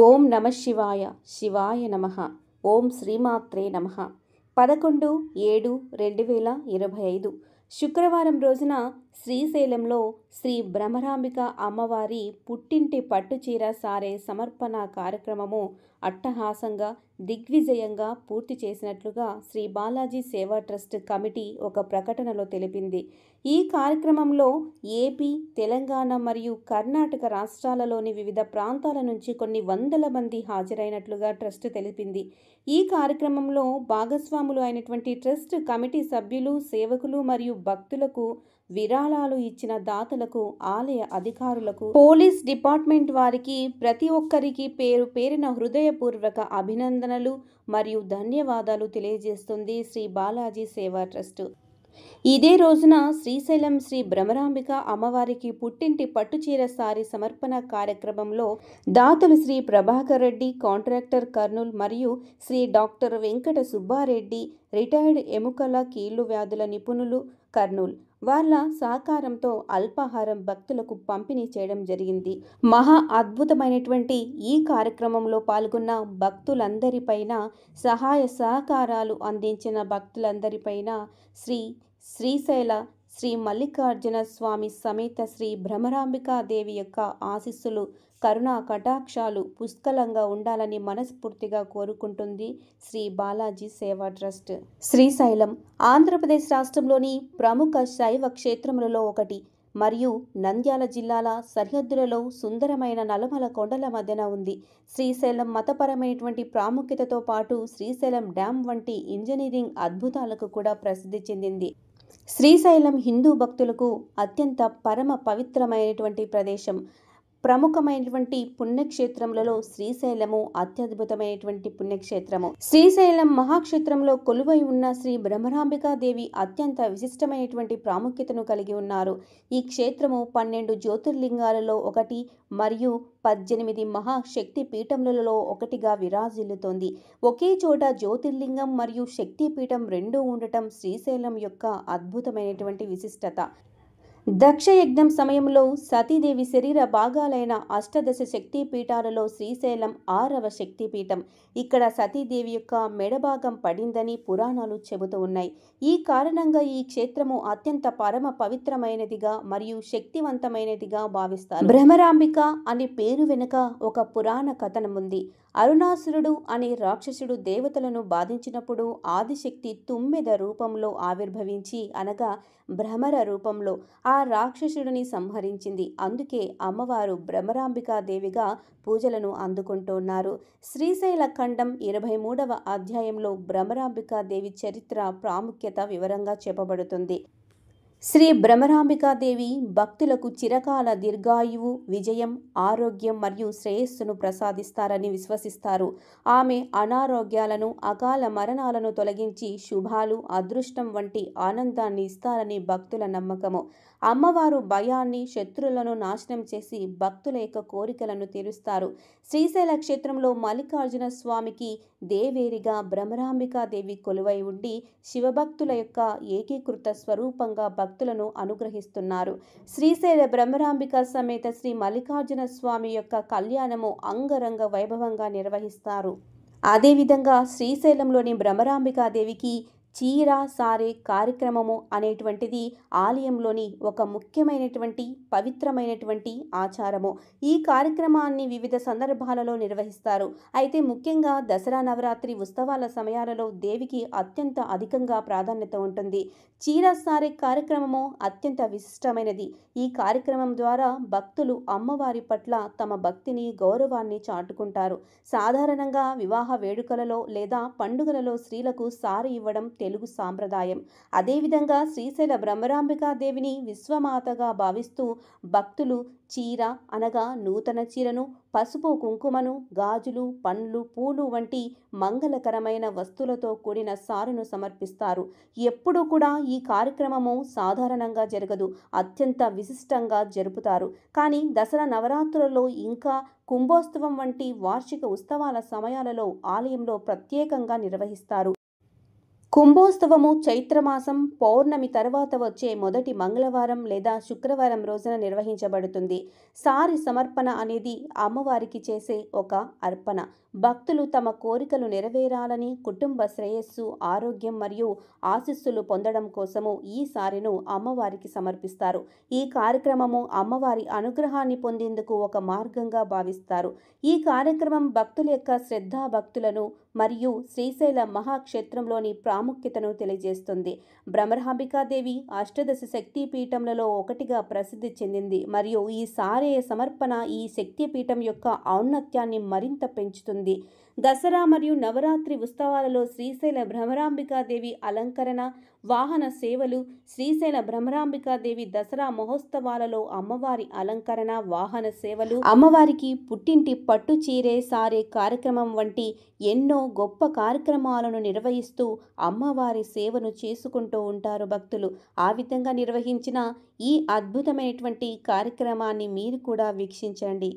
ఓం నమ శివాయ శివాయ నమః. ఓం శ్రీమాత్రే నమః. 11/7/2025 శుక్రవారం రోజున శ్రీశైలంలో శ్రీ భ్రమరాంబిక అమ్మవారి పుట్టింటి పట్టుచీర సారే సమర్పణ కార్యక్రమము అట్టహాసంగా దిగ్విజయంగా పూర్తి చేసినట్లుగా శ్రీ బాలాజీ సేవా ట్రస్ట్ కమిటీ ఒక ప్రకటనలో తెలిపింది. ఈ కార్యక్రమంలో ఏపీ, తెలంగాణ మరియు కర్ణాటక రాష్ట్రాలలోని వివిధ ప్రాంతాల నుంచి కొన్ని వందల మంది హాజరైనట్లుగా ట్రస్ట్ తెలిపింది. ఈ కార్యక్రమంలో భాగస్వాములు అయినటువంటి ట్రస్ట్ కమిటీ సభ్యులు, సేవకులు మరియు భక్తులకు, విరాళాలు ఇచ్చిన దాతలకు, ఆలయ అధికారులకు, పోలీస్ డిపార్ట్మెంట్ వారికి ప్రతి ఒక్కరికి పేరు పేరిన హృదయపూర్వక అభినందనలు మరియు ధన్యవాదాలు తెలియజేస్తుంది శ్రీ బాలాజీ సేవా ట్రస్ట్. ఇదే రోజున శ్రీశైలం శ్రీ భ్రమరాంబిక అమ్మవారికి పుట్టింటి పట్టుచీర సారి సమర్పణ కార్యక్రమంలో దాతలు శ్రీ ప్రభాకర్ రెడ్డి, కాంట్రాక్టర్ కర్నూల్, మరియు శ్రీ డాక్టర్ వెంకట సుబ్బారెడ్డి, రిటైర్డ్ ఎముకల కీళ్లు వ్యాధుల నిపుణులు, కర్నూల్, వాళ్ళ సహకారంతో అల్పాహారం భక్తులకు పంపిణీ చేయడం జరిగింది. మహా అద్భుతమైనటువంటి ఈ కార్యక్రమంలో పాల్గొన్న భక్తులందరిపైన, సహాయ సహకారాలు అందించిన భక్తులందరిపైన శ్రీశైల శ్రీ మల్లికార్జున స్వామి సమేత శ్రీ భ్రమరాంబికాదేవి యొక్క ఆశీస్సులు, కరుణా కటాక్షాలు పుష్కలంగా ఉండాలని మనస్ఫూర్తిగా కోరుకుంటుంది శ్రీ బాలాజీ సేవా ట్రస్ట్. శ్రీశైలం ఆంధ్రప్రదేశ్ రాష్ట్రంలోని ప్రముఖ శైవ క్షేత్రములలో ఒకటి మరియు నంద్యాల జిల్లాల సరిహద్దులలో సుందరమైన నల్లమల కొండల మధ్యన ఉంది. శ్రీశైలం మతపరమైనటువంటి ప్రాముఖ్యతతో పాటు శ్రీశైలం డ్యాం వంటి ఇంజనీరింగ్ అద్భుతాలకు కూడా ప్రసిద్ధి చెందింది. శ్రీశైలం హిందూ భక్తులకు అత్యంత పరమ పవిత్రమైనటువంటి ప్రదేశం. ప్రముఖమైనటువంటి పుణ్యక్షేత్రములలో శ్రీశైలము అత్యద్భుతమైనటువంటి పుణ్యక్షేత్రము. శ్రీశైలం మహాక్షేత్రంలో కొలువై ఉన్న శ్రీ భ్రమరాంబికాదేవి అత్యంత విశిష్టమైనటువంటి ప్రాముఖ్యతను కలిగి ఉన్నారు. ఈ క్షేత్రము 12 జ్యోతిర్లింగాలలో ఒకటి మరియు 18 మహాశక్తి పీఠములలో ఒకటిగా విరాజిల్లుతోంది. ఒకే చోట జ్యోతిర్లింగం మరియు శక్తి పీఠం రెండూ ఉండటం శ్రీశైలం యొక్క అద్భుతమైనటువంటి విశిష్టత. దక్షయజ్ఞం సమయంలో సతీదేవి శరీర భాగాలైన అష్టదశ శక్తి పీఠాలలో శ్రీశైలం 6వ శక్తిపీఠం. ఇక్కడ సతీదేవి యొక్క మెడభాగం పడిందని పురాణాలు చెబుతూ ఉన్నాయి. ఈ కారణంగా ఈ క్షేత్రము అత్యంత పరమ పవిత్రమైనదిగా మరియు శక్తివంతమైనదిగా భావిస్తారు. భ్రమరాంబిక అనే పేరు వెనుక ఒక పురాణ కథనం ఉంది. అరుణాసురుడు అనే రాక్షసుడు దేవతలను బాధించినప్పుడు ఆదిశక్తి తుమ్మెద రూపంలో ఆవిర్భవించి, అనగా భ్రమర రూపంలో ఆ రాక్షసుడిని సంహరించింది. అందుకే అమ్మవారు భ్రమరాంబికాదేవిగా పూజలను అందుకుంటున్నారు. శ్రీశైల ఖండం 23వ అధ్యాయంలో భ్రమరాంబికాదేవి చరిత్ర, ప్రాముఖ్యత వివరంగా చెప్పబడుతుంది. శ్రీ భ్రమరాంబికాదేవి భక్తులకు చిరకాల దీర్ఘాయువు, విజయం, ఆరోగ్యం మరియు శ్రేయస్సును ప్రసాదిస్తారని విశ్వసిస్తారు. ఆమె అనారోగ్యాలను, అకాల మరణాలను తొలగించి శుభాలు, అదృష్టం వంటి ఆనందాన్ని ఇస్తారని భక్తుల నమ్మకము. అమ్మవారు భయాన్ని, శత్రువులను నాశనం చేసి భక్తుల యొక్క కోరికలను తీరుస్తారు. శ్రీశైల క్షేత్రంలో మల్లికార్జున స్వామికి దేవేరిగా భ్రమరాంబికాదేవి కొలువై ఉండి శివభక్తుల యొక్క ఏకీకృత స్వరూపంగా భక్తులను అనుగ్రహిస్తున్నారు. శ్రీశైల భ్రమరాంబిక సమేత శ్రీ మల్లికార్జున స్వామి యొక్క కళ్యాణము అంగరంగ వైభవంగా నిర్వహిస్తారు. అదేవిధంగా శ్రీశైలంలోని భ్రమరాంబికాదేవికి చీర సారే కార్యక్రమము అనేటువంటిది ఆలయంలోని ఒక ముఖ్యమైనటువంటి పవిత్రమైనటువంటి ఆచారము. ఈ కార్యక్రమాన్ని వివిధ సందర్భాలలో నిర్వహిస్తారు. అయితే ముఖ్యంగా దసరా, నవరాత్రి ఉత్సవాల సమయాలలో దేవికి అత్యంత అధికంగా ప్రాధాన్యత ఉంటుంది. చీర సారే కార్యక్రమము అత్యంత విశిష్టమైనది. ఈ కార్యక్రమం ద్వారా భక్తులు అమ్మవారి పట్ల తమ భక్తిని, గౌరవాన్ని చాటుకుంటారు. సాధారణంగా వివాహ వేడుకలలో లేదా పండుగలలో స్త్రీలకు సారీ ఇవ్వడం తెలుగు సాంప్రదాయం. అదేవిధంగా శ్రీశైల భ్రమరాంబికాదేవిని విశ్వమాతగా భావిస్తూ భక్తులు చీర, అనగా నూతన చీరను, పసుపు కుంకుమను, గాజులు, పండ్లు, పూలు వంటి మంగళకరమైన వస్తువులతో కూడిన సారును సమర్పిస్తారు. ఎప్పుడూ కూడా ఈ కార్యక్రమము సాధారణంగా జరగదు, అత్యంత విశిష్టంగా జరుపుతారు. కానీ దసరా, నవరాత్రులలో ఇంకా కుంభోత్సవం వంటి వార్షిక ఉత్సవాల సమయాలలో ఆలయంలో ప్రత్యేకంగా నిర్వహిస్తారు. కుంభోత్సవము చైత్రమాసం పౌర్ణమి తర్వాత వచ్చే మొదటి మంగళవారం లేదా శుక్రవారం రోజున నిర్వహించబడుతుంది. సారి సమర్పణ అనేది అమ్మవారికి చేసే ఒక అర్పణ. భక్తులు తమ కోరికలు నెరవేరాలని, కుటుంబ శ్రేయస్సు, ఆరోగ్యం మరియు ఆశీస్సులు పొందడం కోసము ఈ సారెను అమ్మవారికి సమర్పిస్తారు. ఈ కార్యక్రమము అమ్మవారి అనుగ్రహాన్ని పొందేందుకు ఒక మార్గంగా భావిస్తారు. ఈ కార్యక్రమం భక్తుల యొక్క శ్రద్ధాభక్తులను మరియు శ్రీశైల మహాక్షేత్రంలోని ప్రాముఖ్యతను తెలియజేస్తుంది. భ్రమరాంబికాదేవి అష్టదశ శక్తి పీఠములలో ఒకటిగా ప్రసిద్ధి చెందింది మరియు ఈ సారే సమర్పణ ఈ శక్తిపీఠం యొక్క ఔన్నత్యాన్ని మరింత పెంచుతుంది. దసరా మరియు నవరాత్రి ఉత్సవాలలో శ్రీశైల భ్రమరాంబికాదేవి అలంకరణ, వాహన సేవలు. శ్రీశైల భ్రమరాంబికాదేవి దసరా మహోత్సవాలలో అమ్మవారి అలంకరణ, వాహన సేవలు, అమ్మవారికి పుట్టింటి పట్టు చీరే సారే కార్యక్రమం వంటి ఎన్నో గొప్ప కార్యక్రమాలను నిర్వహిస్తూ అమ్మవారి సేవను చేసుకుంటూ ఉంటారు భక్తులు. ఆ విధంగా నిర్వహించిన ఈ అద్భుతమైనటువంటి కార్యక్రమాన్ని మీరు కూడా వీక్షించండి.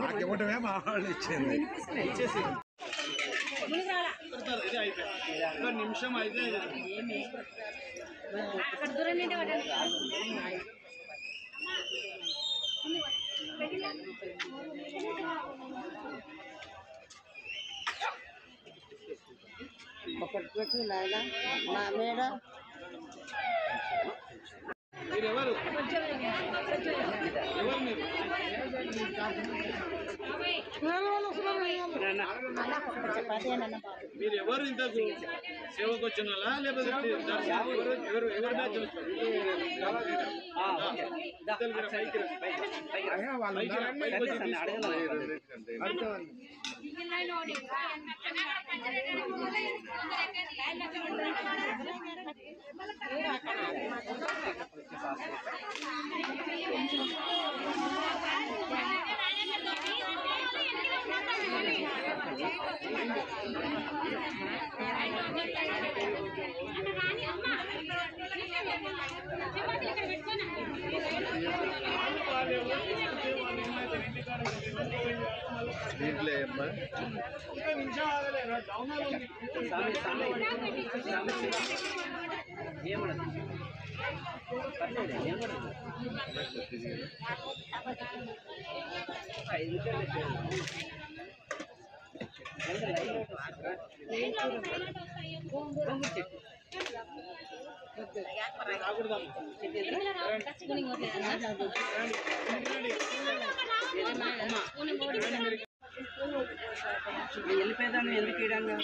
నాకేమంటే మా వాళ్ళు ఇచ్చేది నిమిషం అయితే ఒకటి పెట్టు నాయన మా మేడ మీరెవరు మీరు ఎవరు ఇంతకు సేవకు వచ్చిన వాళ్ళా లేకపోతే ఎవరు బ్యాచ్ వెళ్ళిపోయేదాన్ని ఎందుకు ఇడంగా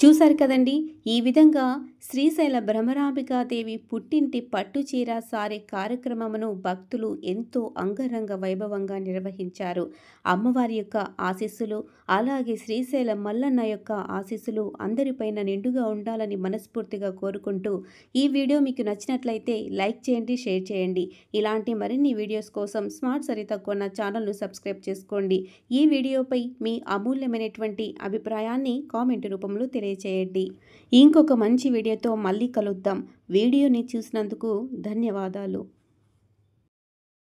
చూశారు కదండి. ఈ విధంగా శ్రీశైల భ్రమరాంబికాదేవి పుట్టింటి పట్టుచీర సారే కార్యక్రమమును భక్తులు ఎంతో అంగరంగ వైభవంగా నిర్వహించారు. అమ్మవారి యొక్క ఆశీస్సులు, అలాగే శ్రీశైల మల్లన్న యొక్క ఆశీస్సులు అందరిపైన నిండుగా ఉండాలని మనస్ఫూర్తిగా కోరుకుంటూ, ఈ వీడియో మీకు నచ్చినట్లయితే లైక్ చేయండి, షేర్ చేయండి. ఇలాంటి మరిన్ని వీడియోస్ కోసం స్మార్ట్ సరిత కొన్న ఛానల్ను సబ్స్క్రైబ్ చేసుకోండి. ఈ వీడియోపై మీ అమూల్యమైనటువంటి అభిప్రాయాన్ని కామెంట్ రూపంలో తెలియచేయండి. ఇంకొక మంచి వీడియోతో మళ్ళీ కలుద్దాం. వీడియోని చూసినందుకు ధన్యవాదాలు.